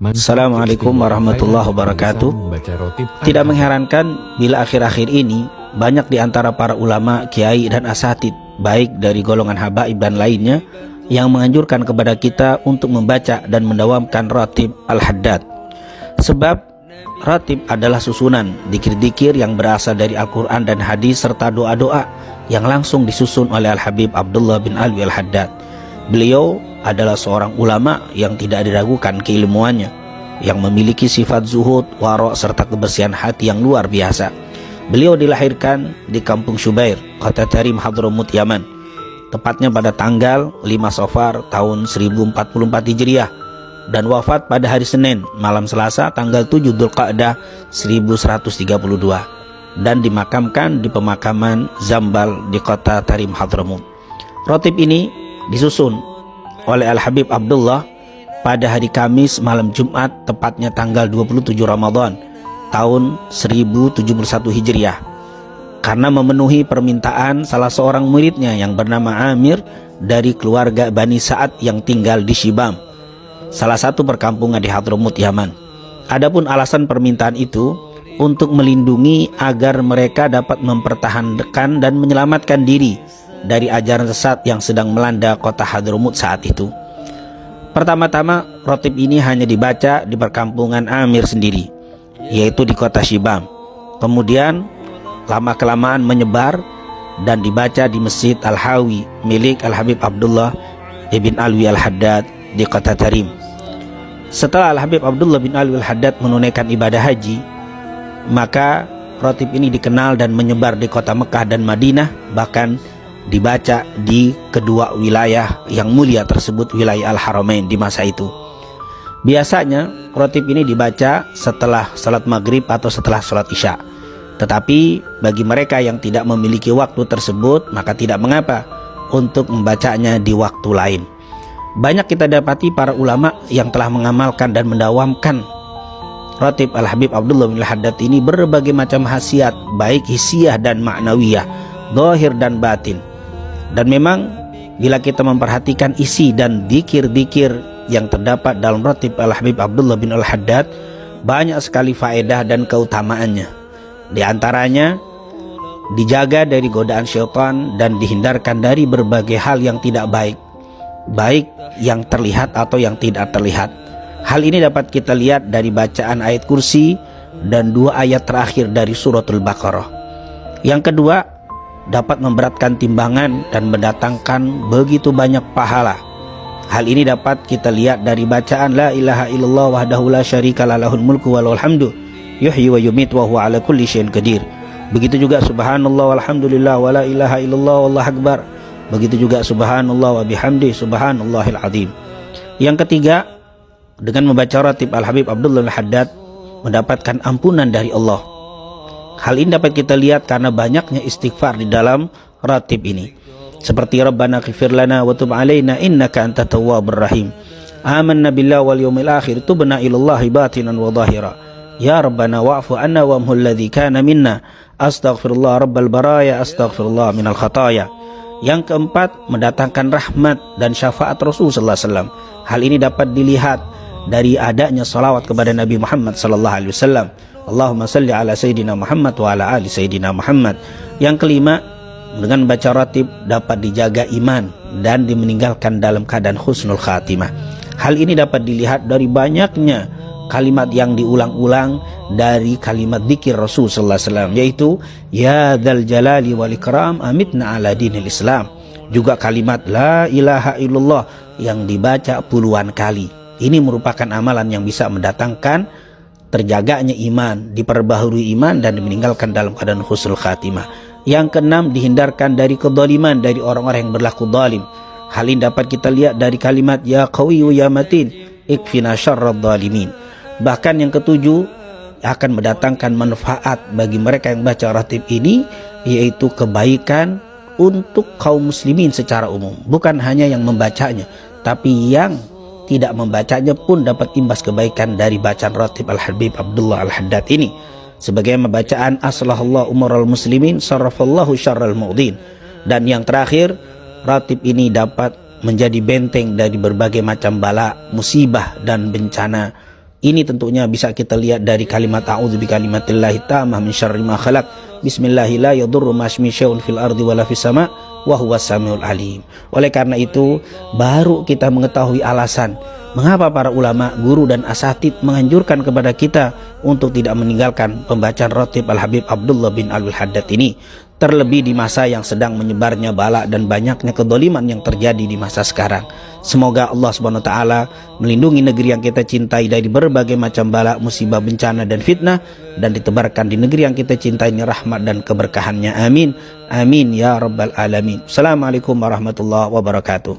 Assalamualaikum warahmatullahi wabarakatuh. Tidak mengherankan bila akhir-akhir ini banyak di antara para ulama, kiai dan asatid, baik dari golongan habaib dan lainnya, yang menganjurkan kepada kita untuk membaca dan mendawamkan ratib al-haddad. Sebab ratib adalah susunan dzikir-dzikir yang berasal dari Al-Quran dan hadis serta doa-doa yang langsung disusun oleh Al-Habib Abdullah bin Alwi al-Haddad. Beliau adalah seorang ulama yang tidak diragukan keilmuannya, yang memiliki sifat zuhud, wara' serta kebersihan hati yang luar biasa. Beliau dilahirkan di kampung Syubair, kota Tarim, Hadramut, Yaman, tepatnya pada tanggal 5 Safar tahun 1044 Hijriah, dan wafat pada hari Senin malam Selasa tanggal 7 Dzulqa'dah 1132, dan dimakamkan di pemakaman Zambal di kota Tarim, Hadramut. Ratib ini disusun oleh Al-Habib Abdullah pada hari Kamis malam Jumat, tepatnya tanggal 27 Ramadan tahun 1071 Hijriah, karena memenuhi permintaan salah seorang muridnya yang bernama Amir dari keluarga Bani Sa'ad yang tinggal di Shibam, salah satu perkampungan di Hadramut, Yaman. Adapun alasan permintaan itu untuk melindungi agar mereka dapat mempertahankan dan menyelamatkan diri dari ajaran sesat yang sedang melanda kota Hadramut saat itu. Pertama-tama, ratib ini hanya dibaca di perkampungan Amir sendiri, yaitu di kota Shibam. Kemudian lama-kelamaan menyebar dan dibaca di Masjid Al-Hawi milik Al-Habib Abdullah bin Alwi al-Haddad di kota Tarim. Setelah Al-Habib Abdullah bin Alwi al-Haddad menunaikan ibadah haji, maka ratib ini dikenal dan menyebar di kota Mekah dan Madinah, bahkan dibaca di kedua wilayah yang mulia tersebut, wilayah Al-Haramain di masa itu. Biasanya ratib ini dibaca setelah salat maghrib atau setelah salat isya. Tetapi bagi mereka yang tidak memiliki waktu tersebut, maka tidak mengapa untuk membacanya di waktu lain. Banyak kita dapati para ulama yang telah mengamalkan dan mendawamkan ratib Al-Habib Abdullah bin Al-Haddad ini berbagai macam khasiat, baik hissiyah dan ma'nawiyah, zahir dan batin. Dan memang bila kita memperhatikan isi dan dzikir-dzikir yang terdapat dalam ratib Al-Habib Abdullah bin Al-Haddad, banyak sekali faedah dan keutamaannya. Di antaranya, dijaga dari godaan syaitan dan dihindarkan dari berbagai hal yang tidak baik, baik yang terlihat atau yang tidak terlihat. Hal ini dapat kita lihat dari bacaan ayat kursi dan 2 ayat terakhir dari suratul Baqarah. Yang kedua, dapat memberatkan timbangan dan mendatangkan begitu banyak pahala. Hal ini dapat kita lihat dari bacaan la ilaha illallah wahdahu la syarika lahul mulku wa lahul hamdu yuhyi wa yumitu wa huwa ala kulli syai'in qadir. Begitu juga subhanallah walhamdulillah wa la ilaha illallah wallahu akbar. Begitu juga subhanallah wa bihamdi subhanallahil azim. Yang ketiga, dengan membaca ratib Al-Habib Abdullah al-Haddad mendapatkan ampunan dari Allah. Hal ini dapat kita lihat karena banyaknya istighfar di dalam ratib ini, seperti Rabbana ghfir lana wa tub alaina innaka antat tawwabur rahim, amanna billahi wal yawmil akhir, tubna ilallahi batinan wa zahira, ya Rabbana wa'fu anna wa amhul ladzi kana minna, astaghfirullah rabbal baraya, astaghfirullah minal khataya. Yang keempat, mendatangkan rahmat dan syafaat Rasul sallallahu alaihi wasallam. Hal ini dapat dilihat dari adanya salawat kepada Nabi Muhammad sallallahu alaihi wasallam. Allahumma salli ala Sayyidina Muhammad wa ala ali Sayyidina Muhammad. Yang kelima, dengan membaca ratib dapat dijaga iman dan meninggalkan dalam keadaan husnul khatimah. Hal ini dapat dilihat dari banyaknya kalimat yang diulang-ulang dari kalimat zikir Rasul sallallahu alaihi wasallam, yaitu ya dzal jalali wal ikram amitna ala dinil Islam. Juga kalimat la ilaha illallah yang dibaca puluhan kali. Ini merupakan amalan yang bisa mendatangkan terjaganya iman, diperbaharui iman dan meninggalkan dalam keadaan husnul khatimah. Yang keenam, dihindarkan dari kezaliman dari orang-orang yang berlaku zalim. Hal ini dapat kita lihat dari kalimat ya qawiyyu ya matin ikfina syarradz zalimin. Bahkan yang ketujuh, akan mendatangkan manfaat bagi mereka yang baca ratib ini, yaitu kebaikan untuk kaum muslimin secara umum. Bukan hanya yang membacanya, tapi yang tidak membacanya pun dapat imbas kebaikan dari bacaan ratib Al-Habib Abdullah al-Haddad ini. Sebagai bacaan aslahallahu umaral muslimin sarrafallahu syarral mu'din. Dan yang terakhir, ratib ini dapat menjadi benteng dari berbagai macam bala, musibah dan bencana Ini tentunya bisa kita lihat dari kalimat a'udzu bikalimatillahi tammah min syarri ma khalaq. Bismillahi la yadurru ma ismihi syai'un fil ardi wala fis sama' wa huwas samiul alim. Oleh karena itu, baru kita mengetahui alasan mengapa para ulama, guru dan asatid menganjurkan kepada kita untuk tidak meninggalkan pembacaan rotib Al-Habib Abdullah bin Alwi Haddad ini. Terlebih di masa yang sedang menyebarnya bala dan banyaknya kedoliman yang terjadi di masa sekarang. Semoga Allah Subhanahu wa taala melindungi negeri yang kita cintai dari berbagai macam bala, musibah, bencana dan fitnah, dan ditebarkan di negeri yang kita cintai ini rahmat dan keberkahannya. Amin. Amin ya rabbal alamin. Assalamualaikum warahmatullahi wabarakatuh.